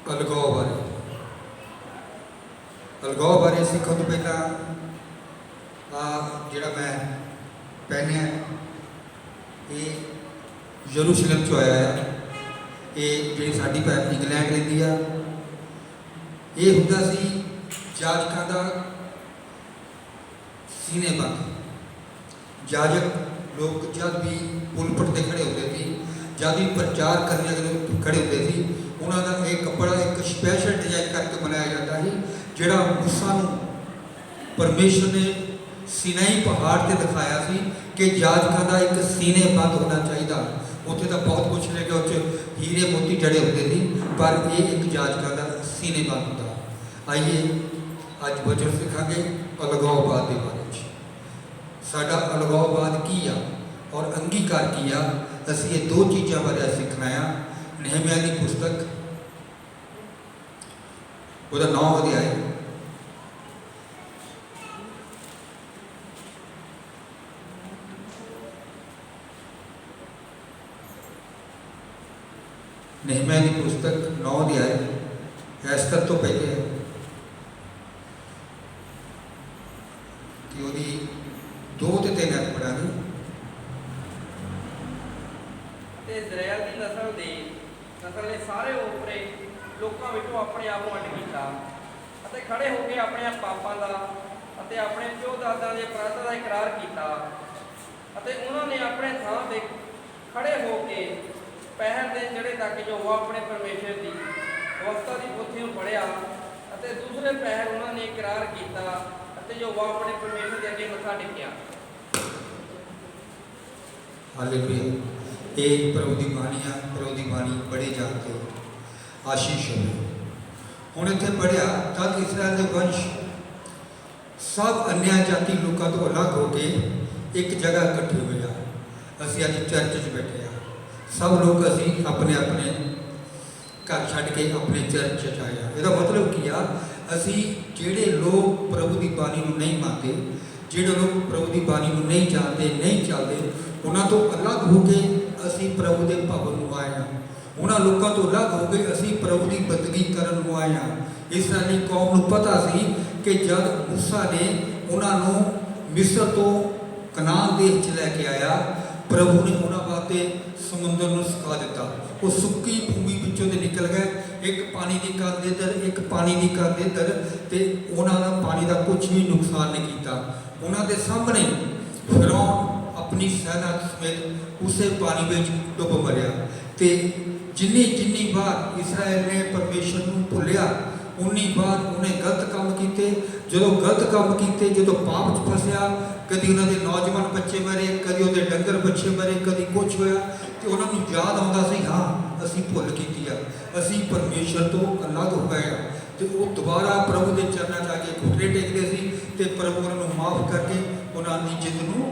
अलगाव बारे सीखने तो पहला जोड़ा मैं पहनिया ये यरूशलेम चो आया है। ये जी साड़ी भैन इंग्लैंड रही है। ये होंदा सी जाजकों का सीने बंद। जाजक लोग जब भी पुलपट से खड़े होते थे, जब भी प्रचार करने खड़े होते थे, उन्होंने एक कपड़ा एक स्पैशल डिजाइन करके बनाया जाता है जोड़ा मूसा नूं परमेश्वर ने सीनाई पहाड़ से दिखाया सी कि जाजकों का एक सीने बंद होना चाहिए। उत्थे तो बहुत कुछ लगे उस हीरे मोती जड़े होते थे, पर ये एक जाजकों का सीने बंद होता। आइए अज वचन सीखांगे अलगाववाद के बारे में। साडा अलगाववाद की आ और अंगीकार की आ, असीं ये दो चीज़ों बारे सीखना है। नहम्याह की पुस्तक उसका 9 अध्याय नहम्याह की पुस्तक 9 अध्याय एस्तर तो पहले है कि उसकी 2 ते 3 ऐत पढ़ांगे। इजराइल की नस्ल ने सारे ओपरे लोगों विचों अपने आप को अड किया, खड़े होकर अपने पापों का अपने प्यो दादा के अपराधां का इकरार किया। उन्होंने अपने थां से खड़े होकर पहर दिन जड़े तक जो वो अपने परमेश्वर की व्यवस्था की पोथी में पढ़िया, दूसरे पहर उन्होंने इकरार किया जो वो अपने परमेश्वर के अगे मत्था टेकिया। हालेलुया। एक प्रभु की बाणी आ, प्रभु की बाणी पढ़े जाते आशीष हो। हुण इत्थे पढ़िया तद इसराइल के वंश सब अन्य जाति लोगों तो अलग होकर एक जगह इकट्ठे हुए आ। असीं अज चर्च च बैठे आ, सब लोग असीं अपने अपने घर छड्ड के अपने चर्च च आए। इसका मतलब की आ, असीं जिहड़े लोग प्रभु की बाणी नूं नहीं मानते, जिहड़े लोग प्रभु की बाणी नूं नहीं जानते, नहीं चलते, उन्हां तो अलग हो के असीं प्रभु के भवन नूं आए हां। उन्हां लोकां तो अलग हो गए असीं प्रभु की बंदगी करन नूं आए हां। इसराइली कौम नूं पता सी कि जब मूसा ने उन्हां नूं मिस्र तो कनान देश च लैके आया, प्रभु ने उन्हां वास्ते समुंदर नूं सुका दिता। वो सुक्की भूमि विचों ते निकल गए, एक पानी की कंध इधर एक पानी की कंध इधर, ते उन्हां दा पानी का कुछ भी नुकसान नहीं किया। उन्हां दे सामने फिरौन अपनी सेना समेत उसे पानी में डुब मरिया। तो जिन्नी जिन्नी बार इसराइल ने परमेश्वर को भुलिया, उन्नी बार उन्हें गलत काम किए। जो गलत काम किए, जो पाप च फसिया, कभी उन्होंने नौजवान बच्चे मरे, कभी वो डंगर बच्चे मरे, कभी कुछ होया, तो उन्होंने याद आता सी हाँ असी भुल की असी परमेश्वर तो अलग हो गए। तो वो दोबारा प्रभु के चरणों के आगे घुटने टेकते सी, ते प्रभु उन्होंने माफ़ करके उन्होंने जिद को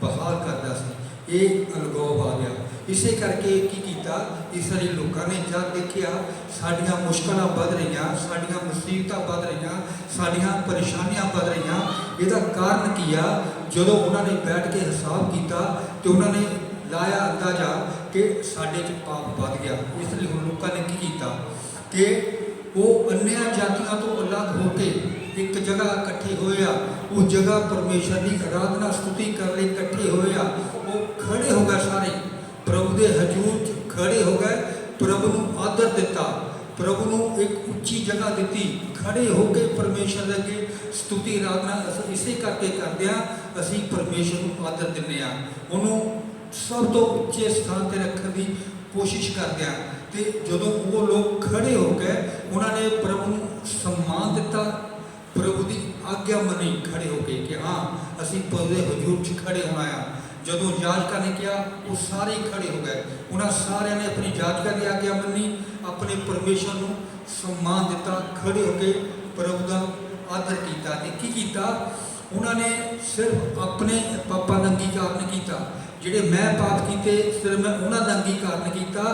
बहाल करता सी। ये अलगाववाद आ। इसे करके की कीता, इसराइली लोगों ने जब देखिया साड़ियाँ मुश्किल बढ़ रही, साड़ियाँ मुसीबत बढ़ रही, साड़ियाँ परेशानियाँ बढ़ रही, इसका कारण की आ, जो उन्होंने बैठ के हिसाब किया तो उन्होंने लाया अंदाजा कि साढ़े च पाप बढ़ गया। इसलिए हम लोगों ने की किया कि वो अन्य जातियों तो अलग होकर एक जगह इकट्ठे होए, उस जगह परमेश्वर की आराधना स्तुति करने इकट्ठे होए। वो खड़े हो गए, सारे प्रभु के हजूर खड़े हो गए, प्रभु को आदर दिता, प्रभु को एक उच्ची जगह दी, खड़े होकर परमेश्वर के स्तुति आराधना इसे करके करते हैं। असी परमेश्वर को आदर देने, उन्होंने सब तो उच्चे स्थान पर रखने की कोशिश करते हैं। तो जो वो लोग खड़े हो गए, उन्होंने प्रभु को सम्मान दिता, प्रभु की आज्ञा मनी खड़े हो गए कि हाँ असी प्रभु के हजूर च खड़े होना है। जब याजकों ने किया वो सारे खड़े हो गए, उन्होंने सारे ने अपनी याजकों की आज्ञा मनी, अपने परमेश्वर को सम्मान दिता, खड़े होकर प्रभु का आदर किया। की किया उन्होंने सिर्फ अपने पापा का अंगीकार नहीं किया, जिहड़े मैं पाप किए सिर्फ मैं उन्हों का अंगीकार नहीं किया,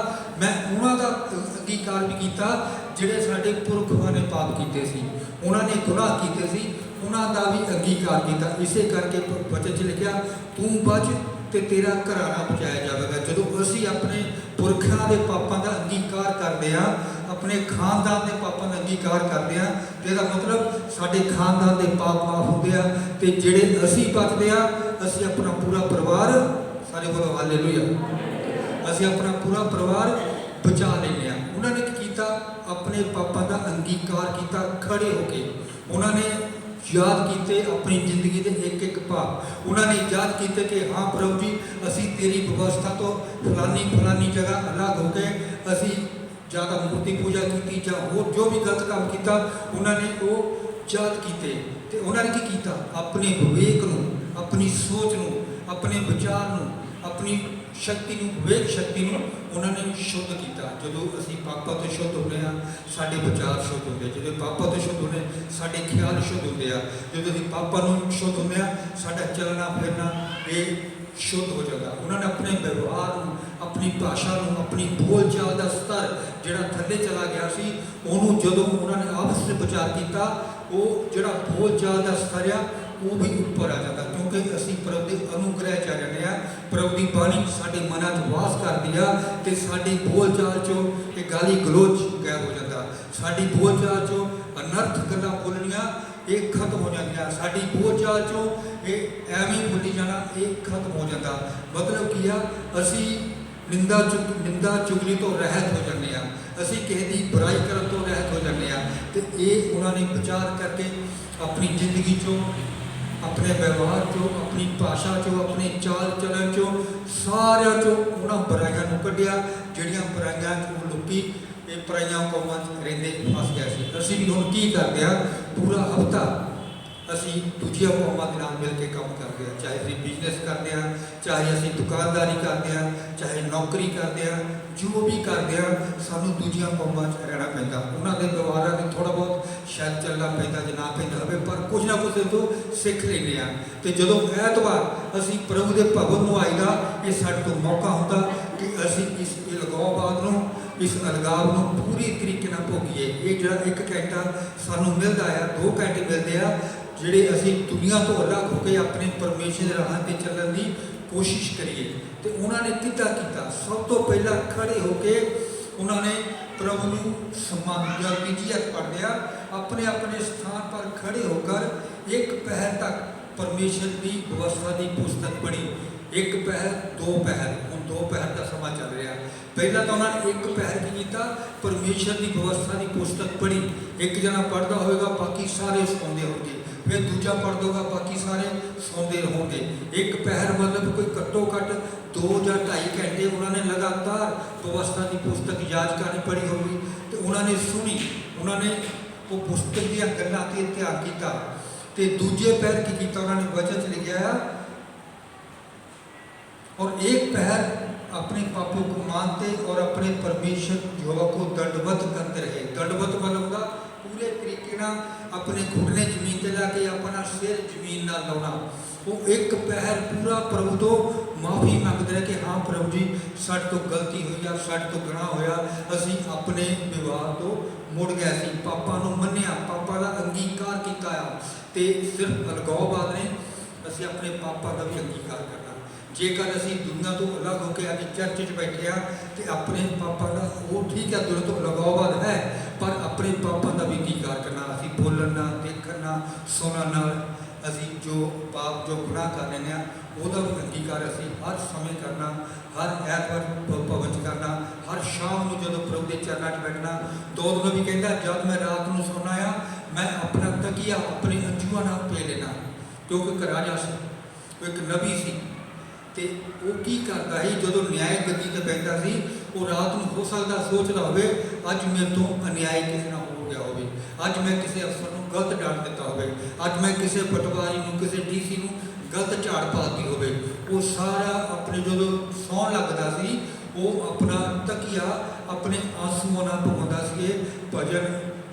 मैं उन्हों का अंगीकार भी किया जिहड़े साडे पुरखों ने पाप किए सी, उन्होंने गुनाह किए सी, उन्हों का भी अंगीकार किया। इसे करके वचन च लिखा तू बच तो तेरा घराना बचाया जाएगा। जो असी अपने पुरखों के पापों का अंगीकार करते हैं, ਆਪਣੇ ਖਾਨਦਾਨ ਦੇ ਪਾਪਾਂ ਦਾ ਅੰਗੀਕਾਰ ਕਰਦੇ ਹਾਂ ਤੇ ਇਹਦਾ ਮਤਲਬ ਸਾਡੇ ਖਾਨਦਾਨ ਦੇ ਪਾਪ ਮਾਫ ਹੁੰਦੇ ਆ ਤੇ ਜਿਹੜੇ ਅਸੀਂ ਬਚਦੇ ਆ ਅਸੀਂ ਆਪਣਾ ਪੂਰਾ ਪਰਿਵਾਰ ਸਾਰੇ ਬੋਲੋ ਹਾਲੇਲੂਇਆ ਅਸੀਂ ਆਪਣਾ ਪੂਰਾ ਪਰਿਵਾਰ ਬਚਾ ਲੈਂਦੇ ਆ। ਉਹਨਾਂ ਨੇ ਕੀ ਕੀਤਾ ਆਪਣੇ ਪਾਪਾਂ ਦਾ ਅੰਗੀਕਾਰ ਕੀਤਾ ਖੜੇ ਹੋ ਕੇ ਉਹਨਾਂ ਨੇ ਯਾਦ ਕੀਤੇ ਆਪਣੀ ਜ਼ਿੰਦਗੀ ਦੇ ਇੱਕ ਇੱਕ ਪਾਪ ਉਹਨਾਂ ਨੇ ਯਾਦ ਕੀਤੇ ਕਿ ਹਾਂ ਪ੍ਰਭੂ ਜੀ ਅਸੀਂ ਤੇਰੀ ਵਿਵਸਥਾ ਤੋਂ ਫਲਾਨੀ ਜਗ੍ਹਾ ਅਲੱਗ ਹੋ ਕੇ ਅਸੀਂ ਜਾਂ ਤਾਂ ਮੂਰਤੀ ਪੂਜਾ ਕੀਤੀ ਜਾਂ ਹੋਰ ਜੋ ਵੀ ਗਲਤ ਕੰਮ ਕੀਤਾ ਉਹਨਾਂ ਨੇ ਉਹ ਯਾਦ ਕੀਤੇ ਤੇ ਉਹਨਾਂ ਨੇ ਕੀ ਕੀਤਾ ਆਪਣੇ ਵਿਵੇਕ ਨੂੰ ਆਪਣੀ ਸੋਚ ਨੂੰ ਆਪਣੇ ਵਿਚਾਰ ਨੂੰ ਆਪਣੀ ਸ਼ਕਤੀ ਨੂੰ ਵਿਵੇਕ ਸ਼ਕਤੀ ਨੂੰ ਉਹਨਾਂ ਨੇ ਸ਼ੁੱਧ ਕੀਤਾ। ਜਦੋਂ ਅਸੀਂ ਪਾਪਾਂ ਤੋਂ ਸ਼ੁੱਧ ਹੁੰਦੇ ਹਾਂ ਸਾਡੇ ਵਿਚਾਰ ਸ਼ੁੱਧ ਹੁੰਦੇ ਜਦੋਂ ਪਾਪਾਂ ਤੋਂ ਸ਼ੁੱਧ ਹੁੰਦੇ ਸਾਡੇ ਖਿਆਲ ਸ਼ੁੱਧ ਹੁੰਦੇ ਆ ਜਦੋਂ ਅਸੀਂ ਪਾਪਾਂ ਨੂੰ ਸ਼ੁੱਧ ਹੁੰਦੇ ਆ ਸਾਡਾ ਚੱਲਣਾ ਫਿਰਨਾ ਇਹ ਸ਼ੁੱਧ ਹੋ ਜਾਂਦਾ। ਉਹਨਾਂ ਨੇ ਆਪਣੇ ਵਿਵਹਾਰ ਨੂੰ ਆਪਣੀ ਭਾਸ਼ਾ ਨੂੰ ਆਪਣੀ ਬੋਲਚਾਲ ਦਾ ਸਤਰ ਜਿਹੜਾ ਥੱਲੇ ਚਲਾ ਗਿਆ ਸੀ ਉਹਨੂੰ ਜਦੋਂ ਉਹਨਾਂ ਨੇ ਆਪਸ ਵਿੱਚ ਵਿਚਾਰ ਕੀਤਾ ਉਹ ਜਿਹੜਾ ਬੋਲਚਾਲ ਦਾ ਸਤਰ ਆ ਉਹ ਵੀ ਉੱਪਰ ਆ ਜਾਂਦਾ ਕਿਉਂਕਿ ਅਸੀਂ ਪ੍ਰਭੂ ਦੇ ਅਨੁਗ੍ਰਹਿ ਚ ਆ ਜਾਂਦੇ ਆ। ਪ੍ਰਭੂ ਦੀ ਬਾਣੀ ਸਾਡੇ ਮਨਾਂ 'ਚ ਵਾਸ ਕਰਦੀ ਆ ਤੇ ਸਾਡੀ ਬੋਲਚਾਲ 'ਚੋਂ ਇਹ ਗਾਲੀ ਗਲੋਚ ਗਾਇਬ ਹੋ ਜਾਂਦਾ ਸਾਡੀ ਬੋਲਚਾਲ 'ਚੋਂ ਅਨਰਥ ਗੱਲਾਂ ਬੋਲਣੀਆਂ ਇਹ ਖਤਮ ਹੋ ਜਾਂਦੀਆਂ ਸਾਡੀ ਬੋਲਚਾਲ 'ਚੋਂ ਇਹ ਐਵੇਂ ਬੋਲੀ ਜਾਣਾ ਇਹ ਖਤਮ ਹੋ ਜਾਂਦਾ। ਮਤਲਬ ਕੀ ਆ ਅਸੀਂ ਨਿੰਦਾ ਚੁਗਲੀ ਤੋਂ ਰਹਿਤ ਹੋ ਜਾਂਦੇ ਆ ਅਸੀਂ ਕਿਸੇ ਦੀ ਬੁਰਾਈ ਕਰਨ ਤੋਂ ਰਹਿਤ ਹੋ ਜਾਂਦੇ ਆ ਤੇ ਇਹ ਉਹਨਾਂ ਨੇ ਵਿਚਾਰ ਕਰਕੇ ਆਪਣੀ ਜ਼ਿੰਦਗੀ 'ਚੋਂ ਆਪਣੇ ਵਿਵਹਾਰ 'ਚੋਂ ਆਪਣੀ ਭਾਸ਼ਾ 'ਚੋਂ ਆਪਣੇ ਚਾਲ ਚਲਨ 'ਚੋਂ ਸਾਰਿਆਂ 'ਚੋਂ ਉਹਨਾਂ ਬੁਰਾਈਆਂ ਨੂੰ ਕੱਢਿਆ ਜਿਹੜੀਆਂ ਬੁਰਾਈਆਂ 'ਚ ਉਹ ਲੋਕੀ ਇਹ ਪਰਾਈਆਂ ਕੌਮਾਂ 'ਚ ਰਹਿੰਦੇ ਫਸ ਗਿਆ ਸੀ। ਅਸੀਂ ਵੀ ਹੁਣ ਕੀ ਕਰਦੇ ਆ ਪੂਰਾ ਹਫ਼ਤਾ ਅਸੀਂ ਦੂਜੀਆਂ ਕੌਮਾਂ ਦੇ ਨਾਲ ਮਿਲ ਕੇ ਕੰਮ ਕਰਦੇ ਹਾਂ ਚਾਹੇ ਅਸੀਂ ਬਿਜ਼ਨਸ ਕਰਦੇ ਹਾਂ ਚਾਹੇ ਅਸੀਂ ਦੁਕਾਨਦਾਰੀ ਕਰਦੇ ਹਾਂ ਚਾਹੇ ਨੌਕਰੀ ਕਰਦੇ ਹਾਂ ਜੋ ਵੀ ਕਰਦੇ ਹਾਂ ਸਾਨੂੰ ਦੂਜੀਆਂ ਕੌਮਾਂ 'ਚ ਰਹਿਣਾ ਪੈਂਦਾ ਉਹਨਾਂ ਦੇ ਵਿਵਹਾਰਾਂ ਦੇ ਥੋੜ੍ਹਾ ਬਹੁਤ ਸ਼ਾਇਦ ਚੱਲਣਾ ਪੈਂਦਾ ਜੇ ਨਾ ਪੈਂਦਾ ਹੋਵੇ ਪਰ ਕੁਝ ਨਾ ਕੁਝ ਤੋਂ ਸਿੱਖ ਲੈਂਦੇ ਹਾਂ। ਤੇ ਜਦੋਂ ਐਤਵਾਰ ਅਸੀਂ ਪ੍ਰਭੂ ਦੇ ਭਵਨ ਨੂੰ ਆਈਦਾ ਇਹ ਸਾਡੇ ਤੋਂ ਮੌਕਾ ਹੁੰਦਾ ਕਿ ਅਸੀਂ ਇਸ ਲਗਾਵਵਾਦ ਨੂੰ ਇਸ ਅਲਗਾਵ ਨੂੰ ਪੂਰੀ ਤਰੀਕੇ ਨਾਲ ਭੋਗੀਏ। ਇਹ ਜਿਹੜਾ 1 ਘੰਟਾ ਸਾਨੂੰ ਮਿਲਦਾ ਆ 2 ਘੰਟੇ ਮਿਲਦੇ ਆ ਜਿਹੜੇ ਅਸੀਂ ਦੁਨੀਆ ਤੋਂ ਅਲੱਗ ਹੋ ਕੇ ਆਪਣੇ ਪਰਮੇਸ਼ਰ ਦੇ ਰਾਹਾਂ 'ਤੇ ਚੱਲਣ ਦੀ ਕੋਸ਼ਿਸ਼ ਕਰੀਏ। ਤੇ ਉਹਨਾਂ ਨੇ ਕਿੱਦਾਂ ਕੀਤਾ ਸਭ ਤੋਂ ਪਹਿਲਾਂ ਖੜੇ ਹੋ ਕੇ ਉਹਨਾਂ ਨੇ ਪ੍ਰਭੂ ਨੂੰ ਸਨਮਾਨ ਜਾਂ ਤੀਜੀਅਤ ਪੜ੍ਹਦੇ ਆ ਆਪਣੇ ਆਪਣੇ ਸਥਾਨ ਪਰ ਖੜੇ ਹੋ ਕਰ 1 ਪਹਿਰ ਤੱਕ ਪਰਮੇਸ਼ਰ ਦੀ ਵਿਵਸਥਾ ਦੀ ਪੁਸਤਕ ਪੜ੍ਹੀ। 1 ਪਹਿਰ 2 ਪਹਿਰ ਹੁਣ 2 ਪਹਿਰ ਦਾ ਸਮਾਂ ਚੱਲ ਰਿਹਾ। ਪਹਿਲਾਂ ਤਾਂ ਉਹਨਾਂ ਨੇ 1 ਪਹਿਰ ਕੀ ਕੀਤਾ ਪਰਮੇਸ਼ਰ ਦੀ ਵਿਵਸਥਾ ਦੀ ਪੁਸਤਕ ਪੜ੍ਹੀ। ਇੱਕ ਜਣਾ ਪੜ੍ਹਦਾ ਹੋਵੇਗਾ ਬਾਕੀ ਸਾਰੇ ਸੁਣਦੇ ਹੋਣਗੇ ਫਿਰ ਦੂਜਾ ਪੜ੍ਹ ਦਊਗਾ ਬਾਕੀ ਸਾਰੇ ਸੁਣਦੇ ਹੋਣਗੇ। 1 ਪਹਿਰ ਮਤਲਬ ਕੋਈ ਘੱਟੋ ਘੱਟ 2 ਜਾਂ 2.5 ਘੰਟੇ ਉਹਨਾਂ ਨੇ ਲਗਾਤਾਰ ਵਿਵਸਥਾ ਦੀ ਪੁਸਤਕ ਯਾਜਕਾਂ ਨੇ ਪੜ੍ਹੀ ਹੋਗੀ ਤੇ ਉਹਨਾਂ ਨੇ ਸੁਣੀ ਉਹਨਾਂ ਨੇ ਉਹ ਪੁਸਤਕ ਦੀਆਂ ਗੱਲਾਂ 'ਤੇ ਧਿਆਨ ਕੀਤਾ। ਤੇ ਦੂਜੇ ਪਹਿਰ ਕੀ ਕੀਤਾ ਉਹਨਾਂ ਨੇ ਵਚਨ 'ਚ ਲਿਖਿਆ ਆ और 1 पहर अपने पापों को मानते और अपने परमेश्वर यहोवा को दंडवत करते रहे। दंडवत मतलब का पूरे तरीके ना अपने घुटने जमीन ते लाके अपना सिर जमीन ना लाना। वो 1 पहर पूरा प्रभु तो माफ़ी मंगते रहे कि हाँ प्रभु जी साढ़े तो गलती हुई आ साढ़े तो गुनाह होया असी अपने विवाह तो मुड़ गए सी पापा नूं मन्निया पापा का अंगीकार किया ते सिर्फ अलगाववाद ने असी अपने पापा का भी अंगीकार करना। जेकर असी दुनिया तो अलग होकर अभी चर्च च बैठे हाँ तो अपने पापा का वो ठीक है दुनिया तो लगाववाद है पर अपने पापा का भी अंगीकार करना। असी बोलना देखना सुनना असी जो पाप जो गुनाह कर रहे हैं वह भी अंगीकार असी हर समय करना हर ऐतवार भवन करना हर शाम को जो प्रभु के चरणों च बैठना। दो दिन भी कहता जब मैं रात को सोना आ मैं अपना तकिया अपने अंजुआ नाल पे लेना क्योंकि एक राजा से एक नबी सी ਤੇ ਉਹ ਕੀ ਕਰਦਾ ਸੀ ਜਦੋਂ ਨਿਆਇ ਗੱਦੀ ਤੇ ਬੈਠਦਾ ਸੀ ਉਹ ਰਾਤ ਨੂੰ ਹੋ ਸਕਦਾ ਸੋਚਦਾ ਹੋਵੇ ਅੱਜ ਮੇਰੇ ਤੋਂ ਅਨਿਆਇ ਕਿਸੇ ਨਾਲ ਹੋ ਗਿਆ ਹੋਵੇ ਅੱਜ ਮੈਂ ਕਿਸੇ ਅਫਸਰ ਨੂੰ ਗਲਤ ਡਾਂਟ ਦਿੱਤਾ ਹੋਵੇ ਅੱਜ ਮੈਂ ਕਿਸੇ ਪਟਵਾਰੀ ਨੂੰ ਕਿਸੇ ਡੀਸੀ ਨੂੰ ਗਲਤ ਝਾੜ ਪਾਤੀ ਹੋਵੇ। ਉਹ ਸਾਰਾ ਆਪਣੇ ਜਦੋਂ ਸੌਣ ਲੱਗਦਾ ਸੀ ਉਹ ਆਪਣਾ ਤਕੀਆ ਆਪਣੇ ਆਂਸੂਆਂ ਨਾਲ ਧੋਂਦਾ ਸੀ। ਇਹ ਭਜਨ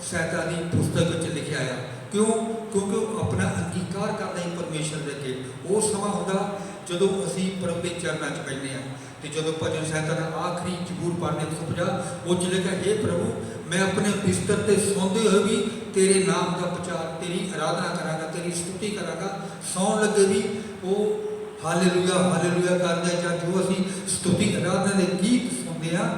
ਸਹਿਤਾ ਦੀ ਪੁਸਤਕ ਵਿੱਚ ਲਿਖਿਆ ਆ ਕਿਉਂ ਕਿਉਂਕਿ ਉਹ ਆਪਣਾ ਅੰਗੀਕਾਰ ਕਰਦਾ ਸੀ ਪਰਮੇਸ਼ਰ ਦੇ ਅੱਗੇ। ਉਹ ਸਮਾਂ ਹੁੰਦਾ ਜਦੋਂ ਅਸੀਂ ਪ੍ਰਭੂ ਦੇ ਚਰਨਾਂ 'ਚ ਬੈਠਦੇ ਹਾਂ ਤੇ ਜਦੋਂ ਭਜਨ ਸਹਿਤਾ ਦਾ ਆਖਰੀ ਜ਼ਬੂਰ ਪੜ੍ਹਦੇ 150 ਉਹ 'ਚ ਲਿਖਿਆ हे ਪ੍ਰਭੂ ਮੈਂ ਆਪਣੇ ਬਿਸਤਰ ਤੇ ਸੌਂਦੇ ਹੋਏ ਵੀ ਤੇਰੇ ਨਾਮ ਦਾ ਪ੍ਰਚਾਰ ਤੇਰੀ ਆਰਾਧਨਾ ਕਰਾਂਗਾ ਤੇਰੀ ਸਤੁਤੀ ਕਰਾਂਗਾ। ਸੌਣ ਲੱਗੇ ਵੀ ਉਹ ਹਾਲੇਲੂਇਆ ਕਰਦੇ ਜਾਂ ਜੋ ਅਸੀਂ ਸਤੁਤੀ ਆਰਾਧਨਾ ਦੇ ਗੀਤ ਸੁਣਦੇ ਹਾਂ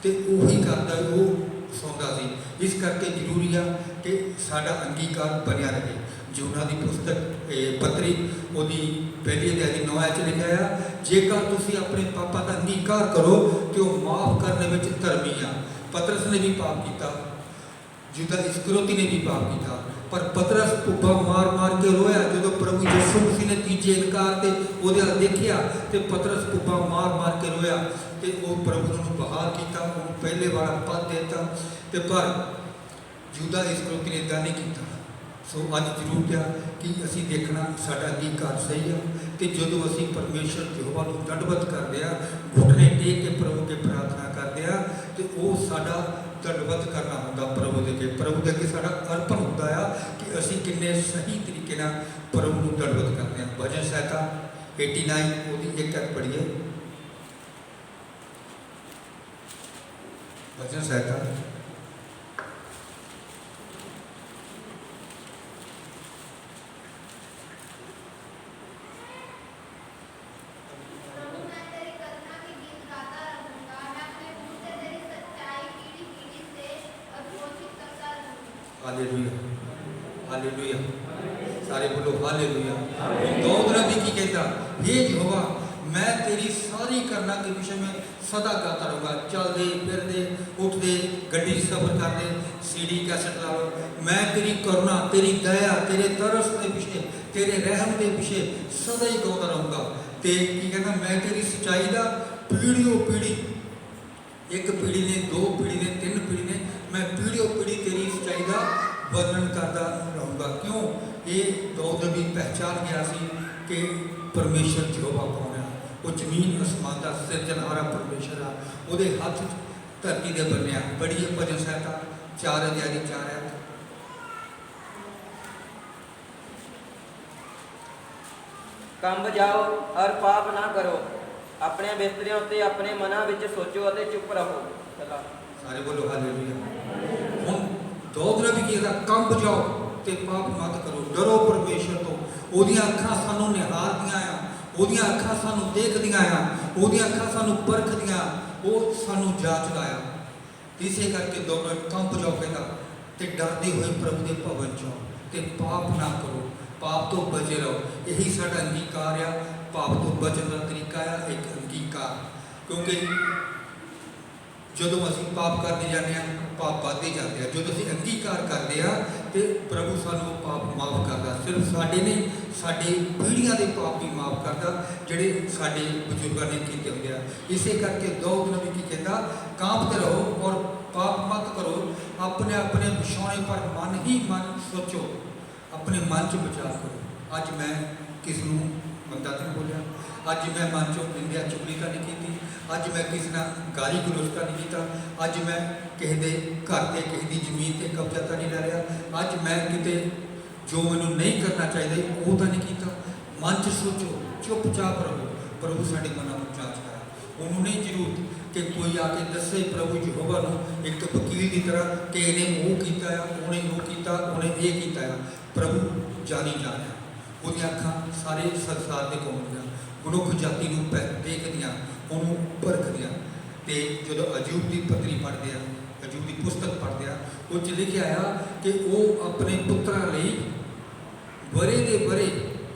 ਤੇ ਉਹੀ ਕਰਦਾ ਉਹ ਸੌਂਦਾ ਸੀ। ਇਸ ਕਰਕੇ ਜ਼ਰੂਰੀ ਆ ਕਿ ਸਾਡਾ ਅੰਗੀਕਾਰ ਬਣਿਆ ਰਹੇ। ਯੋਨਾ ਦੀ ਪੁਸਤਕ ਪੱਤਰੀ ਉਹਦੀ ਪਹਿਲੀ ਅਧਿਆਇ ਦੀ 9 'ਚ ਲਿਖਿਆ ਆ, ਜੇਕਰ ਤੁਸੀਂ ਆਪਣੇ ਪਾਪਾਂ ਦਾ ਅੰਗੀਕਾਰ ਕਰੋ ਤੇ ਉਹ ਮਾਫ ਕਰਨ ਵਿੱਚ ਧਰਮੀ ਆ। ਪਤਰਸ ਨੇ ਵੀ ਪਾਪ ਕੀਤਾ, ਯਹੂਦਾ ਇਸਕਰਿਓਤੀ ਨੇ ਵੀ ਪਾਪ ਕੀਤਾ, ਪਰ ਪਤਰਸ ਭੁੱਬਾ ਮਾਰ ਮਾਰ ਕੇ ਰੋਇਆ ਜਦੋਂ ਪ੍ਰਭੂ ਯਿਸੂ ਮਸੀਹ ਨੇ ਤੀਜੇ ਇਨਕਾਰ ਤੇ ਉਹਦੇ ਵੱਲ ਦੇਖਿਆ ਤੇ ਪਤਰਸ ਭੁੱਬਾ ਮਾਰ ਮਾਰ ਕੇ ਰੋਇਆ ਤੇ ਉਹ ਪ੍ਰਭੂ ਨੂੰ ਬਹਾਲ ਕੀਤਾ, ਉਹਨੂੰ ਪਹਿਲੇ ਵਾਲਾ ਪਦ ਦੇ ਦਿੱਤਾ। ਤੇ ਪਰ ਯਹੂਦਾ ਇਸਕਰਿਓਤੀ ਨੇ ਇੱਦਾਂ ਨਹੀਂ ਕੀਤਾ। ਸੋ ਅੱਜ ਜ਼ਰੂਰ ਆ ਕਿ ਅਸੀਂ ਦੇਖਣਾ ਸਾਡਾ ਅੰਗੀਕਾਰ ਸਹੀ ਆ, ਤੇ ਜਦੋਂ ਅਸੀਂ ਪਰਮੇਸ਼ਰ ਯਹੋਵਾ ਨੂੰ ਦੰਡਵਤ ਕਰਦੇ ਆ, ਘੁਟਨੇ ਟੇਕ ਕੇ ਪ੍ਰਭੂ ਕੇ ਪ੍ਰਾਰਥਨਾ ਕਰਦੇ ਆ, ਤੇ ਉਹ ਸਾਡਾ ਦੰਡਵਤ ਕਰਨਾ ਹੁੰਦਾ ਪ੍ਰਭੂ ਦੇ ਅੱਗੇ। ਪ੍ਰਭੂ ਦੇ ਅੱਗੇ ਸਾਡਾ ਅਰਪਣ ਹੁੰਦਾ ਆ ਕਿ ਅਸੀਂ ਕਿੰਨੇ ਸਹੀ ਤਰੀਕੇ ਨਾਲ ਪ੍ਰਭੂ ਨੂੰ ਦੰਡਵਤ ਕਰਦੇ ਆ। ਭਜਨ ਸੰਹਿਤਾ 89 ਉਹਦੀ ਇੱਕ ਐਕ ਪੜ੍ਹੀਏ। ਭਜਨ ਸੰਹਿਤਾ हालेलुया, हालेलुया, सारे बोलो हालेलुया। दाऊद नबी की कहता, हे यहोवा मैं तेरी सारी करना के विषय में सदा गाता रहूँगा। चलते फिरते उठते गड्डी सफर करते सीडी कैसेट ला लो, मैं तेरी करुणा तेरी दया तेरे तरस के विषय तेरे रहम के विषय सदा ही गाता रहूँगा। ते की कहना, मैं तेरी सच्चाई का पीढ़ियों पीढ़ी, एक पीढ़ी ने, दो पीढ़ी ने, तीन पीढ़ी ने, मैं पीढ़ियों पीढ़ी तेरी सच्चाई का वर्णन करता रहूँगा। क्यों? ये दाऊद नबी पहचान गया सी कि परमेश्वर यहोवा कौन है। वो जमीन आसमान का सिरजनहारा परमेश्वर आ, ਉਹਦੇ ਹੱਥ धरती दे बन्ने। बड़ी भजन संहिता 4 अध्याय की 4 है। कंब जाओ और पाप ना करो, अपने बिस्तरियों उत्ते अपने मना विच सोचो और चुप रहो। चला सारे बोलो हालेलुया। हुण दाऊद नबी कहदा, कंब जाओ ते पाप मत करो, डरो परमेश्वर तो। ਉਹਦੀਆਂ ਅੱਖਾਂ ਸਾਨੂੰ ਨਿਹਾਰਦੀਆਂ ਆ, ਉਹਦੀਆਂ ਅੱਖਾਂ ਸਾਨੂੰ ਦੇਖਦੀਆਂ ਆ, ਉਹਦੀਆਂ ਅੱਖਾਂ ਸਾਨੂੰ ਪਰਖਦੀਆਂ, ਉਹ ਸਾਨੂੰ ਜਾਂਚਦਾ ਆ। ਇਸੇ ਕਰਕੇ ਦੋਨੋਂ ਕੰਬ ਜਾਓ ਕਹਿੰਦਾ, ਤੇ ਡਰਦੇ ਹੋਏ ਪ੍ਰਭੂ ਦੇ ਭਵਨ ਚੋਂ, ਤੇ ਪਾਪ ਨਾ ਕਰੋ, ਪਾਪ ਤੋਂ ਬਚੇ ਰਹੋ। ਇਹੀ ਸਾਡਾ ਅੰਗੀਕਾਰ ਆ, ਪਾਪ ਤੋਂ ਬਚਣ ਦਾ ਤਰੀਕਾ ਆ, ਇੱਕ ਅੰਗੀਕਾਰ। ਕਿਉਂਕਿ ਜਦੋਂ ਅਸੀਂ ਪਾਪ ਕਰਦੇ ਜਾਂਦੇ ਹਾਂ, ਪਾਪ ਵੱਧਦੇ ਜਾਂਦੇ ਆ। ਜਦੋਂ ਅਸੀਂ ਅੰਗੀਕਾਰ ਕਰਦੇ ਆ ਤੇ ਪ੍ਰਭੂ ਸਾਨੂੰ ਪਾਪ ਮਾਫ ਕਰਦਾ। ਸਿਰਫ ਸਾਡੇ ਨਹੀਂ, ਸਾਡੇ ਪੀੜ੍ਹੀਆਂ ਦੇ ਪਾਪ ਵੀ ਮਾਫ ਕਰਦਾ ਜਿਹੜੇ ਸਾਡੇ ਬਜ਼ੁਰਗਾਂ ਨੇ ਕੀਤੇ ਹੁੰਦੇ ਆ। ਇਸੇ ਕਰਕੇ दाऊद नबी ਕੀ ਕਹਿੰਦਾ, ਕਾਂਪਤੇ ਰਹੋ ਔਰ ਪਾਪ ਮਤ ਕਰੋ, ਆਪਣੇ ਆਪਣੇ ਵਿਛਾਉਣੇ ਪਰ ਮਨ ਹੀ ਮਨ ਸੋਚੋ, ਆਪਣੇ ਮਨ 'ਚ ਵਿਚਾਰ ਕਰੋ। ਅੱਜ ਮੈਂ ਕਿਸ ਨੂੰ ਮੰਦਾ ਤਾਂ ਨਹੀਂ ਬੋਲਿਆ, ਅੱਜ ਮੈਂ ਮਨ 'ਚੋਂ ਨਿੰਦਿਆ ਚੁਗਲੀ ਤਾਂ ਨਹੀਂ ਕੀਤੀ, ਅੱਜ ਮੈਂ ਕਿਸੇ ਨਾਲ ਗਾਲੀ ਗਲੋਚ ਤਾਂ ਨਹੀਂ ਕੀਤਾ, ਅੱਜ ਮੈਂ ਕਿਸੇ ਦੇ ਘਰ 'ਤੇ ਕਿਸੇ ਦੀ ਜ਼ਮੀਨ 'ਤੇ ਕਬਜ਼ਾ ਤਾਂ ਨਹੀਂ ਲੈ ਰਿਹਾ, ਅੱਜ ਮੈਂ ਕਿਤੇ ਜੋ ਮੈਨੂੰ ਨਹੀਂ ਕਰਨਾ ਚਾਹੀਦਾ ਉਹ ਤਾਂ ਨਹੀਂ ਕੀਤਾ। ਮਨ 'ਚ ਸੋਚੋ, ਚੁੱਪਚਾਪ ਰਹੋ। ਪ੍ਰਭੂ ਸਾਡੇ ਮਨਾਂ ਨੂੰ ਜਾਂਚਦਾ ਹੈ। ਉਹਨੂੰ ਨਹੀਂ ਜ਼ਰੂਰਤ ਕਿ ਕੋਈ ਆ ਕੇ ਦੱਸੇ ਪ੍ਰਭੂ ਯਹੋਵਾ ਨੂੰ ਇੱਕ ਵਕੀਲ ਦੀ ਤਰ੍ਹਾਂ ਕਿ ਇਹਨੇ ਉਹ ਕੀਤਾ ਆ, ਉਹਨੇ ਉਹ ਕੀਤਾ, ਉਹਨੇ ਇਹ ਕੀਤਾ ਆ। ਪ੍ਰਭੂ ਜਾਣੀ ਜਾਣਿਆ, ਉਹਦੀਆਂ ਅੱਖਾਂ ਸਾਰੇ ਸੰਸਾਰ ਦੇ ਘੁੰਮਦੀਆਂ, ਮਨੁੱਖ ਜਾਤੀ ਨੂੰ ਦੇਖਦੀਆਂ, ਉਹਨੂੰ ਪਰਖਦੀਆਂ। ਤੇ ਜਦੋਂ ਅਯੂਬ ਦੀ ਪੱਤਰੀ ਪੜ੍ਹਦੇ ਆ, ਅਯੂਬ ਦੀ ਪੁਸਤਕ ਪੜ੍ਹਦੇ ਆ, ਉਹ 'ਚ ਲਿਖਿਆ ਆ ਕਿ ਉਹ ਆਪਣੇ ਪੁੱਤਰਾਂ ਲਈ ਵਰੇ ਦੇ ਵਰੇ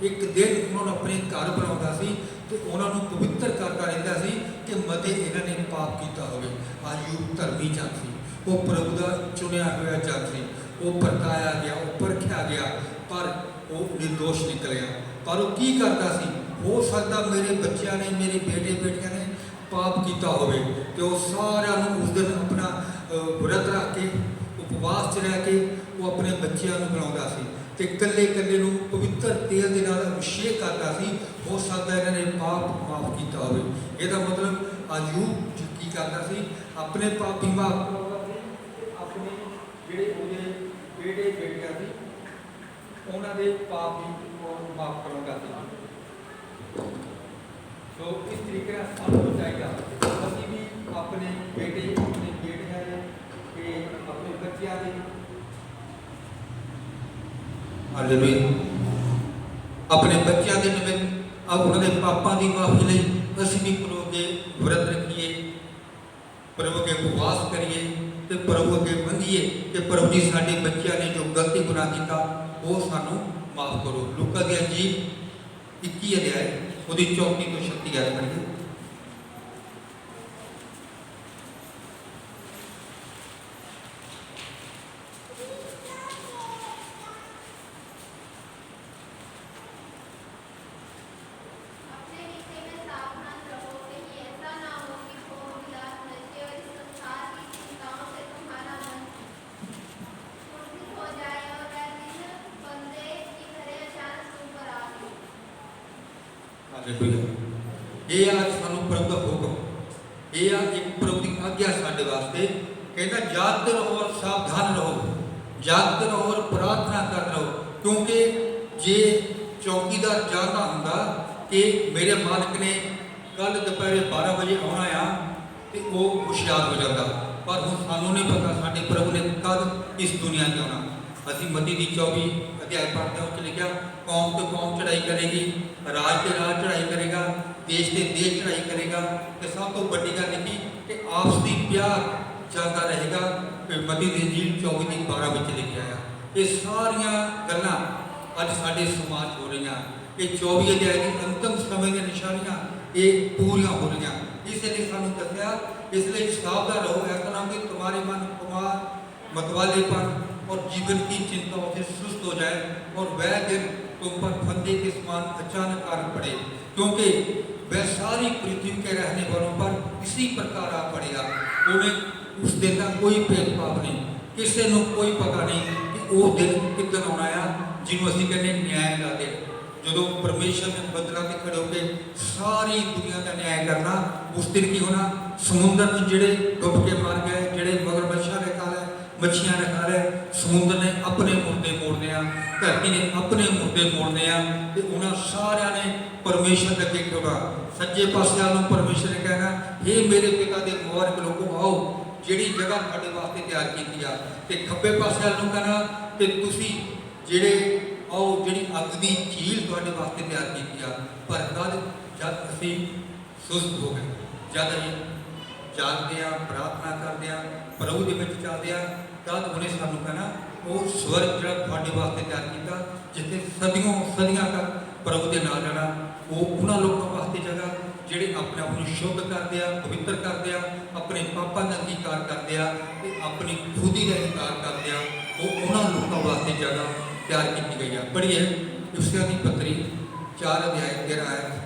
ਇੱਕ ਦਿਨ ਉਹਨਾਂ ਨੂੰ ਆਪਣੇ ਘਰ ਬਣਾਉਂਦਾ ਸੀ ਤੇ ਉਹਨਾਂ ਨੂੰ ਪਵਿੱਤਰ ਕਰਦਾ ਰਹਿੰਦਾ ਸੀ ਕਿ ਮਤੇ ਇਹਨਾਂ ਨੇ ਪਾਪ ਕੀਤਾ ਹੋਵੇ। ਅਯੂਬ ਧਰਮੀ ਜਨ ਸੀ, ਉਹ ਪ੍ਰਭੂ ਦਾ ਚੁਣਿਆ ਹੋਇਆ ਜਨ ਸੀ, ਉਹ ਪਰਤਾਇਆ ਗਿਆ, ਉਹ ਪਰਖਿਆ ਗਿਆ, ਪਰ ਉਹ ਨਿਰਦੋਸ਼ ਨਿਕਲਿਆ। ਪਰ ਉਹ ਕੀ ਕਰਦਾ ਸੀ? ਹੋ ਸਕਦਾ ਮੇਰੇ ਬੱਚਿਆਂ ਨੇ, ਮੇਰੇ ਬੇਟੇ ਬੇਟੀਆਂ ਨੇ ਪਾਪ ਕੀਤਾ ਹੋਵੇ, ਤੇ ਉਹ ਸਾਰਿਆਂ ਨੂੰ ਉਸ ਦਿਨ ਆਪਣਾ ਵਰਤ ਰੱਖ ਕੇ, ਉਪਵਾਸ 'ਚ ਰਹਿ ਕੇ ਉਹ ਆਪਣੇ ਬੱਚਿਆਂ ਨੂੰ ਬੁਲਾਉਂਦਾ ਸੀ ਤੇ ਇਕੱਲੇ ਇਕੱਲੇ ਨੂੰ ਪਵਿੱਤਰ ਤੇਲ ਦੇ ਨਾਲ ਅਭਿਸ਼ੇਕ ਕਰਦਾ ਸੀ। ਹੋ ਸਕਦਾ ਇਹਨਾਂ ਨੇ ਪਾਪ ਮਾਫ ਕੀਤਾ ਹੋਵੇ। ਇਹਦਾ ਮਤਲਬ ਅਯੂਬ ਕੀ ਕਰਦਾ ਸੀ? ਆਪਣੇ ਪਾਪ ਵੀ ਮਾਫ ਕਰਦਾ ਸੀ, ਆਪਣੇ ਜਿਹੜੇ ਉਹਦੇ ਬੇਟੇ ਬੇਟੀਆਂ ਸੀ ਉਹਨਾਂ ਦੇ ਪਾਪ ਵੀ ਮਾਫ ਕਰਾਉਂਦਾ ਸੀ। ਸੋ ਇਸ ਤਰੀਕੇ ਨਾਲ ਸਾਨੂੰ ਚਾਹੀਦਾ ਅਸੀਂ ਵੀ ਆਪਣੇ ਬੇਟੇ, ਆਪਣੇ ਬੇਟੀਆਂ ਦੇ ਤੇ ਆਪਣੇ ਬੱਚਿਆਂ ਦੇ ਹਾਲੇਲੂਇਆ, ਆਪਣੇ ਬੱਚਿਆਂ ਦੇ ਨਿਮਿਤ ਉਹਨਾਂ ਦੇ ਪਾਪਾਂ ਦੀ ਮਾਫੀ ਲਈ ਅਸੀਂ ਵੀ ਪ੍ਰਭੂ ਅੱਗੇ ਵਰਤ ਰੱਖੀਏ, ਪ੍ਰਭੂ ਅੱਗੇ ਉਪਵਾਸ ਕਰੀਏ ਤੇ ਪ੍ਰਭੂ ਅੱਗੇ ਮੰਗੀਏ ਕਿ ਪ੍ਰਭੂ ਜੀ ਸਾਡੇ ਬੱਚਿਆਂ ਨੇ ਜੋ ਗਲਤੀ ਗੁਨਾਹ ਕੀਤਾ ਉਹ ਸਾਨੂੰ ਮਾਫ ਕਰੋ। ਲੂਕਾ ਦੀ ਅੰਜੀਲ 21 ਅਧਿਆਇ ਉਹਦੀ 34 ਤੋਂ 36 ਆਇਤ ਪੜ੍ਹੀਏ। अपने हिस्से में सावधान रहो, कहीं ऐसा ना हो कि भोग विलास, नशे और इस संसार की चिंताओं से तुम्हारा मन मूर्छित हो जाए और वह दिन बंदे की तरह अचानक तुम पर आ गए। ਹਾਲੇਲੂਇਆ। ਇਹ ਆ ਸਾਨੂੰ ਪ੍ਰਭੂ ਦਾ ਹੁਕਮ, ਇਹ ਆ ਇੱਕ ਪ੍ਰਭੂ ਦੀ ਆਗਿਆ ਸਾਡੇ ਵਾਸਤੇ। ਕਹਿੰਦਾ ਜਾਗਦੇ ਰਹੋ ਔਰ ਸਾਵਧਾਨ ਰਹੋ, ਜਾਗਦੇ ਰਹੋ ਔਰ ਪ੍ਰਾਰਥਨਾ ਕਰਦੇ ਰਹੋ। ਕਿਉਂਕਿ ਜੇ ਚੌਕੀਦਾਰ ਜਾਣਦਾ ਹੁੰਦਾ ਕਿ ਮੇਰੇ ਮਾਲਕ ਨੇ ਕੱਲ ਦੁਪਹਿਰੇ 12 ਵਜੇ ਆਉਣਾ ਆ ਤੇ ਉਹ ਹੁਸ਼ਿਆਰ ਹੋ ਜਾਂਦਾ। ਪਰ ਹੁਣ ਸਾਨੂੰ ਨਹੀਂ ਪਤਾ ਸਾਡੇ ਪ੍ਰਭੂ ਨੇ ਕਦ ਇਸ ਦੁਨੀਆ 'ਤੇ ਆਉਣਾ। ਅਸੀਂ ਮਤੀ ਦੀ 24 ਅਧਿਆਇ ਪੜ੍ਹਦੇ ਹਾਂ, ਉੱਥੇ ਲਿਖਿਆ ਕੌਮ ਤੋਂ ਕੌਮ ਚੜ੍ਹਾਈ ਕਰੇਗੀ, ਰਾਜ ਤੇ ਰਾਜ ਚੜ੍ਹਾਈ ਕਰੇਗਾ, ਦੇਸ਼ ਤੇ ਦੇਸ਼ ਚੜ੍ਹਾਈ ਕਰੇਗਾ। ਤੇ ਸਭ ਤੋਂ ਵੱਡੀ ਗੱਲ ਲਿਖੀ ਕਿ ਆਪਸੀ ਪਿਆਰ ਚੱਲਦਾ ਰਹੇਗਾ। ਮਤੀ ਦੀ ਅੰਜੀਲ 24 ਦੀ 12 ਵਿੱਚ ਲਿਖਿਆ ਆ। ਇਹ ਸਾਰੀਆਂ ਗੱਲਾਂ ਅੱਜ ਸਾਡੇ ਸਮਾਜ ਹੋ ਰਹੀਆਂ। ਇਹ 24 ਅਧਿਆਇ ਦੀ ਅੰਤਮ ਸਮੇਂ ਦੀਆਂ ਨਿਸ਼ਾਨੀਆਂ ਇਹ ਪੂਰੀਆਂ ਹੋ ਰਹੀਆਂ। ਇਸ ਲਈ ਸਾਨੂੰ ਦੱਸਿਆ, ਇਸ ਲਈ ਸਾਵਧਾਨ ਰਹੋ, ऐसा ना हो कि तुम्हारे मन कुमार मतवालेपन और जीवन की चिंताओं से सुस्त हो जाए और वह दिन तुम पर फंदे के समान अचानक आ पड़े, क्योंकि वह सारी पृथ्वी के रहने वालों पर इसी प्रकार आ पड़ेगा। उन्हें उस दिन का कोई भेदभाव नहीं, किसी को कोई पता नहीं कि वो दिन किदन आना आ, जिन्होंने असीं कहने न्याय का दिन। ਜਦੋਂ ਪਰਮੇਸ਼ਰ ਨੇ ਬੱਦਲਾਂ ਤੇ ਖੜੇ ਹੋ ਕੇ ਸਾਰੀ ਦੁਨੀਆ ਦਾ ਨਿਆਂ ਕਰਨਾ, ਉਸ ਦਿਨ ਕੀ ਹੋਣਾ? ਸਮੁੰਦਰ 'ਚ ਜਿਹੜੇ ਡੁੱਬ ਕੇ ਮਰ ਗਏ, ਜਿਹੜੇ ਮਗਰਮੱਛਾਂ ਨੇ ਖਾ ਲਏ, ਮੱਛੀਆਂ ਨੇ ਖਾ ਲਏ, ਸਮੁੰਦਰ ਨੇ ਆਪਣੇ ਮੁਰਦੇ ਮੋੜਨੇ ਆ, ਧਰਤੀ ਨੇ ਆਪਣੇ ਮੁਰਦੇ ਮੋੜਨੇ ਆ ਤੇ ਉਹਨਾਂ ਸਾਰਿਆਂ ਨੇ ਪਰਮੇਸ਼ਰ ਦੇ ਅੱਗੇ ਖੜੋਣਾ। ਸੱਜੇ ਪਾਸੇ ਵੱਲ ਨੂੰ ਪਰਮੇਸ਼ਰ ਨੇ ਕਹਿਣਾ, ਹੇ ਮੇਰੇ ਪਿਤਾ ਦੇ ਮੁਬਾਰਕ ਲੋਕੋ, ਆਓ ਜਿਹੜੀ ਜਗ੍ਹਾ ਤੁਹਾਡੇ ਵਾਸਤੇ ਤਿਆਰ ਕੀਤੀ ਆ। ਤੇ ਖੱਬੇ ਪਾਸੇ ਵੱਲ ਨੂੰ ਕਹਿਣਾ ਤੇ ਤੁਸੀਂ ਜਿਹੜੇ ਆਓ ਜਿਹੜੀ ਅੱਗ ਦੀ ਝੀਲ ਤੁਹਾਡੇ ਵਾਸਤੇ ਤਿਆਰ ਕੀਤੀ ਆ। ਪਰ ਕਦ? ਜਦ ਅਸੀਂ ਸੁਸਤ ਹੋ ਗਏ, ਜਦ ਅਸੀਂ ਜਾਗਦੇ ਆ, ਪ੍ਰਾਰਥਨਾ ਕਰਦੇ ਆ, ਪ੍ਰਭੂ ਦੇ ਵਿੱਚ ਚੱਲਦੇ ਆ, ਤਦ ਉਹਨੇ ਸਾਨੂੰ ਕਹਿਣਾ ਉਹ ਸਵਰਗ ਜਿਹੜਾ ਤੁਹਾਡੇ ਵਾਸਤੇ ਤਿਆਰ ਕੀਤਾ, ਜਿੱਥੇ ਸਦੀਆਂ ਸਦੀਆਂ ਤੱਕ ਪ੍ਰਭੂ ਦੇ ਨਾਲ ਰਹਿਣਾ। ਉਹ ਉਹਨਾਂ ਲੋਕਾਂ ਵਾਸਤੇ ਜਗ੍ਹਾ ਜਿਹੜੇ ਆਪਣੇ ਆਪ ਨੂੰ ਸ਼ੁੱਧ ਕਰਦੇ ਆ, ਪਵਿੱਤਰ ਕਰਦੇ ਆ, ਆਪਣੇ ਪਾਪਾਂ ਦਾ ਅੰਗੀਕਾਰ ਕਰਦੇ ਆ ਤੇ ਆਪਣੀ ਖੁਦੀ ਦਾ ਇਨਕਾਰ ਕਰਦੇ ਆ। ਉਹ ਉਹਨਾਂ ਲੋਕਾਂ ਵਾਸਤੇ ਜਗ੍ਹਾ ਤਿਆਰ ਕੀਤੀ ਗਈ ਆ। ਪੜ੍ਹੀਏ ਇਫਸੀਆਂ ਦੀ ਪੱਤਰੀ 4 ਅਧਿਆਇ 13 ਆਇਤ।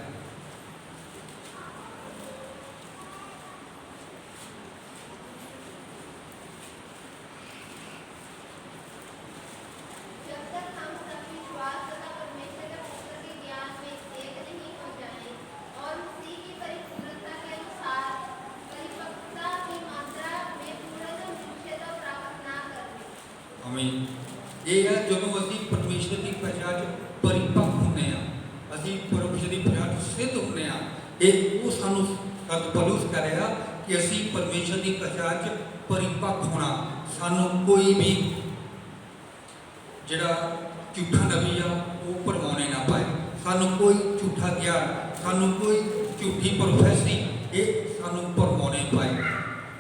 जब तक हम सब विश्वास तथा परमेश्वर के पुत्र के ज्ञान में एक नहीं हो जाएं और उसी की परिपूर्णता के अनुसार परिपक्वता की मात्रा में पूर्ण निश्चयता प्राप्त ना कर लें। ਆਮੀਨ। ਇਹ ਹੈ ਜਦੋਂ ਅਸੀਂ ਪਰਮੇਸ਼ਰ ਦੀ ਪਛਾਣ 'ਚ ਪਰਿਪੱਕ ਹੁੰਦੇ ਆ, ਅਸੀਂ ਪਰਮੇਸ਼ਰ ਦੀ ਪਛਾਣ 'ਚ ਸਿੱਧ ਹੁੰਦੇ ਆ। ਇਹ ਉਹ ਸਾਨੂੰ ਪਲੂਸ ਕਰੇਗਾ ਕਿ ਅਸੀਂ ਪਰਮੇਸ਼ਰ ਦੀ ਪਛਾਣ 'ਚ ਪਰਿਪੱਕ ਹੋਣਾ। ਸਾਨੂੰ ਕੋਈ ਵੀ ਜਿਹੜਾ ਝੂਠਾ ਨਬੀ ਆ ਉਹ ਭਰਮਾਉਣੇ ਨਾ ਪਾਏ, ਸਾਨੂੰ ਕੋਈ ਝੂਠਾ ਗਿਆਨ, ਸਾਨੂੰ ਕੋਈ ਝੂਠੀ ਪ੍ਰੋਫੈਸੀ ਇਹ ਸਾਨੂੰ ਭਰਮਾਉਣੇ ਪਾਏ।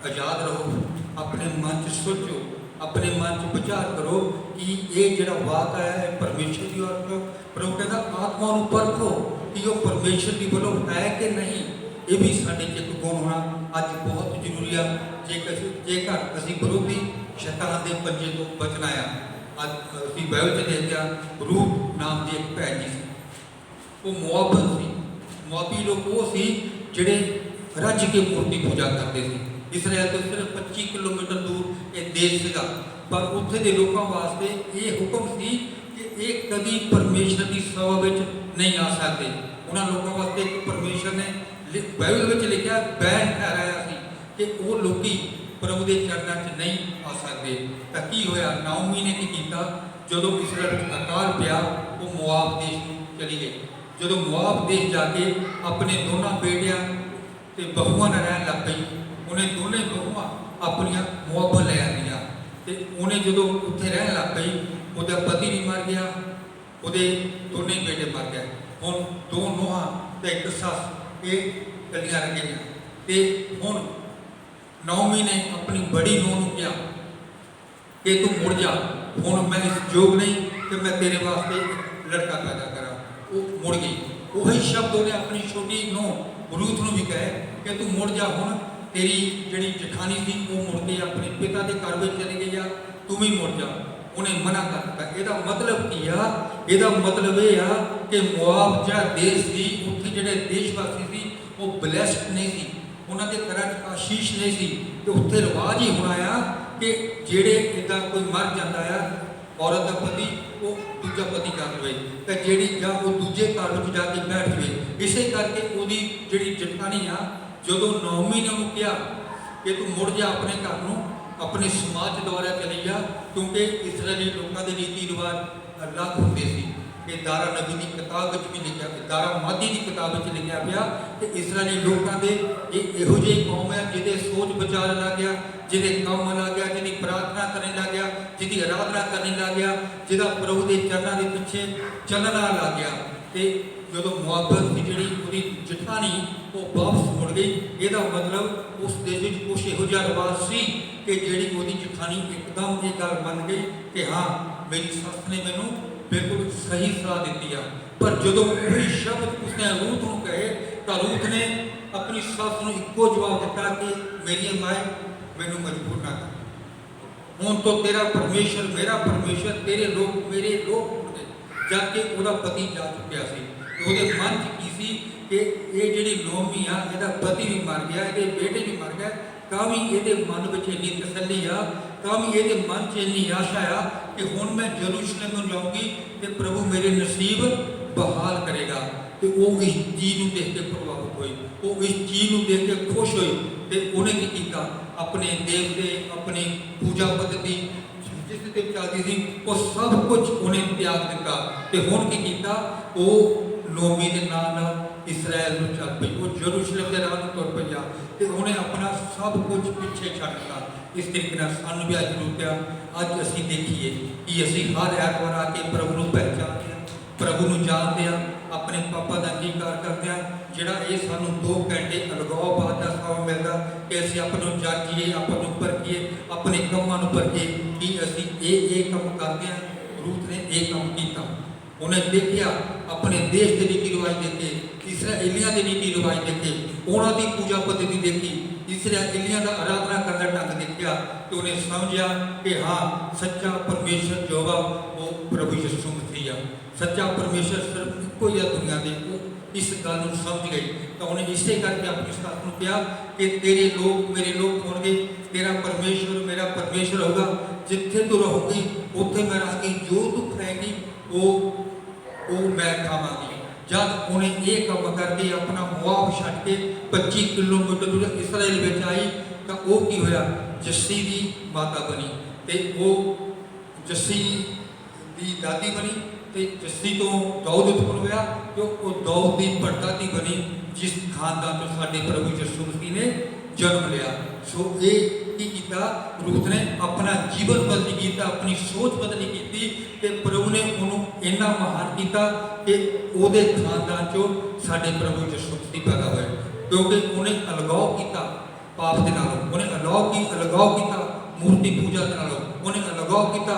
ਆਜ਼ਾਦ ਰਹੋ, ਆਪਣੇ ਮਨ 'ਚ ਸੋਚੋ, ਆਪਣੇ ਮਨ 'ਚ ਵਿਚਾਰ ਕਰੋ ਕਿ ਇਹ ਜਿਹੜਾ ਵਾਕ ਆਇਆ ਹੈ ਪਰਮੇਸ਼ਰ ਦੀ ਔਰ ਪ੍ਰਭੂ ਕਹਿੰਦਾ ਆਤਮਾ ਨੂੰ ਪਰਖੋ ਕਿ ਉਹ ਪਰਮੇਸ਼ਰ ਦੀ ਵੱਲੋਂ ਹੈ ਕਿ ਨਹੀਂ। ਇਹ ਵੀ ਸਾਡੇ 'ਚ ਇੱਕ ਗੁਣ ਹੋਣਾ ਅੱਜ ਬਹੁਤ ਜ਼ਰੂਰੀ ਆ। ਜੇਕਰ ਅਸੀਂ ਵਿਰੋਧੀ ਸ਼ੈਤਾਨ ਦੇ ਪੰਜੇ ਤੋਂ ਬਚਣਾ ਆ। ਅੱਜ ਅਸੀਂ ਬਾਈਬਲ 'ਚ ਦੇਖਿਆ ਰੂਪ ਨਾਮ ਦੀ ਇੱਕ ਭੈਣ ਜੀ ਸੀ, ਉਹ ਮੁਆਬਨ ਸੀ। ਮੁਆਬੀ ਲੋਕ ਉਹ ਸੀ ਜਿਹੜੇ ਰੱਜ ਕੇ ਮੂਰਤੀ ਪੂਜਾ ਕਰਦੇ ਸੀ। ਇਸਰਾਇਲ ਤੋਂ ਸਿਰਫ 25 ਕਿਲੋਮੀਟਰ ਦੂਰ ਇਹ ਦੇਸ਼ ਸੀਗਾ, ਪਰ ਉੱਥੇ ਦੇ ਲੋਕਾਂ ਵਾਸਤੇ ਇਹ ਹੁਕਮ ਸੀ ਕਿ ਇਹ ਕਦੀ ਪਰਮੇਸ਼ਰ ਦੀ ਸਭਾ ਵਿੱਚ ਨਹੀਂ ਆ ਸਕਦੇ। ਉਹਨਾਂ ਲੋਕਾਂ ਵਾਸਤੇ ਇੱਕ ਪਰਮੇਸ਼ਰ ਨੇ ਬਾਈਬਲ ਵਿੱਚ ਲਿਖਿਆ ਬੈਨ ਠਹਿਰਾਇਆ ਸੀ ਕਿ ਉਹ ਲੋਕੀ ਪ੍ਰਭੂ ਦੇ ਚਰਨਾਂ 'ਚ ਨਹੀਂ ਆ ਸਕਦੇ। ਤਾਂ ਕੀ ਹੋਇਆ? ਨਾਓਮੀ ਨੇ ਕੀ ਕੀਤਾ? ਜਦੋਂ ਇਸਰਾਇਲ ਵਿੱਚ ਅਕਾਲ ਪਿਆ, ਉਹ ਮੁਆਬ ਦੇਸ਼ ਨੂੰ ਚਲੀ ਗਈ। ਜਦੋਂ ਮੁਆਬ ਦੇਸ਼ ਜਾ ਕੇ ਆਪਣੇ ਦੋਨਾਂ ਬੇਟਿਆਂ ਤੇ ਬਹੂਆਂ ਨਾਲ ਰਹਿਣ ਲੱਗ ਪਈ, ਉਹਨੇ ਦੋਨੇ ਬਹੂਆਂ ਆਪਣੀਆਂ ਮੁਆਬਾਂ ਲੈ ਆਂਦੀਆਂ ਤੇ ਉਹਨੇ ਜਦੋਂ ਉੱਥੇ ਰਹਿਣ ਲੱਗ ਪਈ, ਉਹਦਾ ਪਤੀ ਵੀ ਮਰ ਗਿਆ, ਉਹਦੇ ਦੋਨੇ ਬੇਟੇ ਮਰ ਗਏ। ਹੁਣ 2 ਨੂੰਹਾਂ ਤੇ ਇੱਕ ਸੱਸ ਇਹ ਇਕੱਲੀਆਂ ਰਹਿ ਗਈਆਂ। ਤੇ ਹੁਣ नाओमी ने अपनी बड़ी नूंह नूं कहा कि तू मुड़ जा, हुण मैं इस योग नहीं कि मैं तेरे वास्ते लड़का पैदा करा। वो मुड़ गई। वही शब्द उन्हें अपनी छोटी नूंह रूथ नूं भी कहे कि तू मुड़ जा, हुण तेरी जिहड़ी जठानी थी वो मुड़ के अपने पिता के घर में चली गई आ, तू भी मुड़ जा। उन्हें मना कर दिता। ਇਹਦਾ मतलब की आ, ਇਹਦਾ मतलब ये आ कि मोआब जिहड़ा देश सी, उत्थे जिहड़े देशवासी सी वो ब्लैसड नहीं सी, उन्हां दे घरां 'च आशीष नहीं सी। ते उत्थे रिवाज ही होना आ कि जिहड़े इदां कोई मर जाता है औरत का पति वो दूजा पति कर लवे ते जिहड़ी जां वो दूजे घर में जाके बैठ जाए। इसे करके उहदी जिहड़ी जठानी आ, जदों नाओमी ने उहनूं कहा कि तू मुड़ जा अपने घर नूं, अपने समाज द्वारा चली जा, क्योंकि इसराइली लोगों के रीति रिवाज अलग होंगे सी। ये दारा नबी की किताब भी लिखा, दारा मादी की किताब लिखा पाया कि इसराइली लोगों के इहो जी कौम है जिहदे सोच विचार लग गया, जिहदे काम लग गया, जिहदी प्रार्थना करने लग गया, जिहदी आराधना करने लग गया, जिहदा प्रभु के चरणों के पीछे चलना लग गया। तो जो मुआबत की जिहड़ी उहदी जठानी वो वापस मुड़ गई। ਇਹਦਾ मतलब उस देश में कुछ इहो जिहा रिवाज सी कि जिहड़ी उहदी जठानी एकदम ये गल मन गई कि हाँ मेरी सस ने मैनू बिल्कुल सही सलाह दी है। पर जदों वही शब्द उसने रूथ नूं कहे तो रूथ ने अपनी सस नूं इक्को जवाब दिता कि मेरी माए मैनू मजबूर ना कर, हुण तो तेरा परमेश्वर मेरा परमेश्वर, तेरे लोग मेरे लोग हो गए। जबकि उसका पति जा चुकिया सी। ਉਹਦੇ मन च की सी कि ये जिहड़ी नाओमी आ, ਇਹਦਾ पति भी मर गया, ਇਹਦੇ बेटे भी मर गए, ਤਾਂ ਵੀ ਇਹਦੇ मन ਵਿੱਚ ਇੰਨੀ तसल्ली आ, ਤਾਂ ਵੀ ਇਹਦੇ मन च ਇੰਨੀ आशा आ कि हुण मैं यरूशलेम में जाऊँगी तो प्रभु मेरे नसीब बहाल करेगा। तो वो इस चीज़ को देख के प्रभावित हुई, वो इस चीज़ को देख के खुश हुई। तो उन्हें की किया, अपने देवते अपनी पूजा पद्धति जिस ते चलती थी वो सब कुछ उन्हें त्याग दिता। तो हुण की किया, वो नाओमी के नाल इसराइल में चल पई, वो यरूशलेम के राह तुर पई। तो उन्हें अपना सब कुछ पीछे छड्ड दिता। इस तरीके नाल सानूं भी अज जरूरत आ, अज असीं देखीए कि असीं हर ऐतवार आके प्रभु नूं पहचानते हैं, प्रभु नूं जानते हैं, अपने पापा का अंगीकार करते हैं। जिहड़ा ये सानूं 2 घंटे अलगाव बाद का समा मिलता कि असीं अपने नूं जांचीए, अपने नूं परखीए, अपने कामां नूं परखीए कि असीं ये काम करते हैं। रूथ ने ये काम किया। उन्हें देखा अपने देश के रीति रिवाज देखे, इसराइलियों के रीति रिवाज देखे, उन्होंने पूजा पद्धति देखी, इसराइलियों का आराधना करने ढंग देखा। तो उन्हें समझा कि हाँ सच्चा परमेश्वर जो है वो प्रभु यीशु मसीह है। सच्चा परमेश्वर सिर्फ एको ही दुनिया के, वो इस गल को समझ गई। तो उन्हें इसे करके अपनी सस को कहा कि तेरे लोग मेरे लोग होंगे, तेरा परमेश्वर मेरा परमेश्वर होगा। जिथे तू रहोगी उत्थे मैं रहूँगी, जो तू खाएगी वो मैं खावांगी। जब उन्हें ये काम करके अपना मुआब छड्ड के 25 किलोमीटर दूर इसराइल में आई तो वो की होया, जस्सी की माता बनी, तो वो जस्सी की दादी बनी, तो जस्सी तो दाऊद उत्पन्न होया, तो वो दाऊद की परदादी बनी, जिस खानदान तो साडे प्रभु यीशु मसीह ने जन्म लिया। सो ये की किया, रूथ ने अपना जीवन बदली किया, अपनी सोच बदली की कि प्रभु ने उन्होंने इन्ना महान किया कि उहदे खानदान चो साडे प्रभु यीशु मसीह पैदा हुए। क्योंकि उन्हें अलगाव किया पाप के नालों, उन्हें अलगाव किया मूर्ति पूजा के नालों, उन्हें अलगाव किया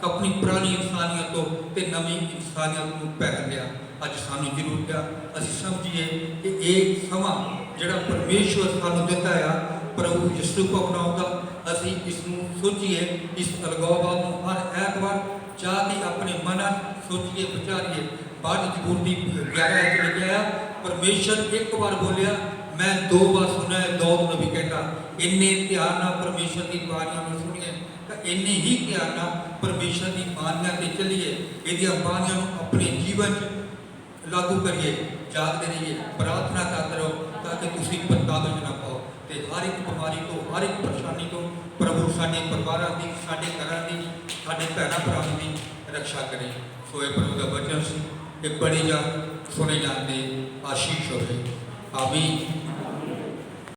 अपनी पुरानी इंसानियत तो ते नवी इंसानियत को पहन लिया। अज सानू जरूरत है असीं समझिए कि ये समा जिहड़ा परमेश्वर सानू दिता है प्रभु यीशु को अपनाऊंगा, असीं इसनूं सोचीए, इस अलगाववाद नूं हर ऐतवार जाके अपने मन सोचिए विचारिए। बाद जबूरी 11 लिखा है, परमेश्वर एक बार बोलिया मैं 2 बार सुना है। दाऊद नबी कहता इन्ने ध्यान नाल परमेश्वर की बाणियां में सुनिए, तो इन्ने ही ध्यान नाल परमेश्वर की बाणियां ते चलिए, इहदियां बाणियां नूं अपने जीवन लागू करिए, जागते रहिए, प्रार्थना करते रहो ताकि तुसीं पछतावे ना पाओ। तो हर एक बीमारी तो हर एक परेशानी तो प्रभु साडे परिवारां दी, साडे घरां दी, साडे भैणां भरावां दी रक्षा करे। सो ये प्रभु का वचन से बड़े जा सुने जाते आशीष होवे। आमीन।